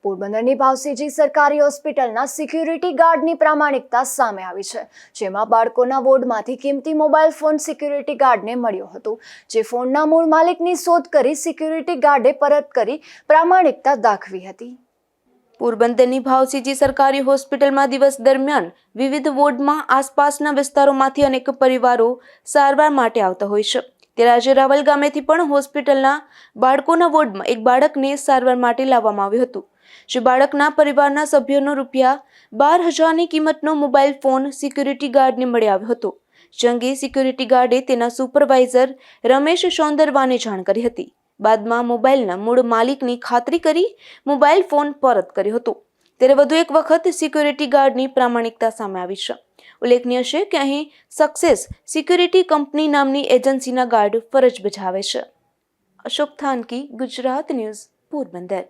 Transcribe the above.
પોરબંદરની ભાવસીજી સરકારી હોસ્પિટલના સિક્યુરિટી ગાર્ડની પ્રામાણિકતા સામે આવી છે, જેમાં બાળકોના વોર્ડમાંથી કિંમતી મોબાઈલ ફોન સિક્યુરિટી ગાર્ડને મળ્યો હતો, જે ફોનના મૂળ માલિકની શોધ કરી સિક્યુરિટી ગાર્ડે પરત કરી પ્રામાણિકતા દાખવી હતી। પોરબંદરની ભાવસીજી સરકારી હોસ્પિટલમાં દિવસ દરમિયાન વિવિધ વોર્ડમાં આસપાસના વિસ્તારોમાંથી અનેક પરિવારો સારવાર માટે આવતા હોય છે। ત્યારે આજે રાવલ ગામેથી પણ હોસ્પિટલના બાળકોના વોર્ડમાં એક બાળકને સારવાર માટે લાવવામાં આવ્યું હતું। જે બાળકના પરિવારના સભ્યોનો ₹12,000ની કિંમતનો મોબાઈલ ફોન સિક્યુરિટી ગાર્ડને મળી આવ્યો હતો। જે અંગે સિક્યુરિટી ગાર્ડે તેના સુપરવાઇઝર રમેશ સૌંદરવાને જાણ કરી હતી। બાદમાં મોબાઈલના મૂળ માલિકની ખાતરી કરી મોબાઈલ ફોન પરત કર્યો હતો। ત્યારે વધુ એક વખત સિક્યુરિટી ગાર્ડની પ્રામાણિકતા સામે આવી છે। ઉલ્લેખનીય છે કે અહીં સક્સેસ સિક્યુરિટી કંપની નામની એજન્સીના ગાર્ડ ફરજ બજાવે છે। અશોક થાનકી, ગુજરાત ન્યૂઝ, પોરબંદર।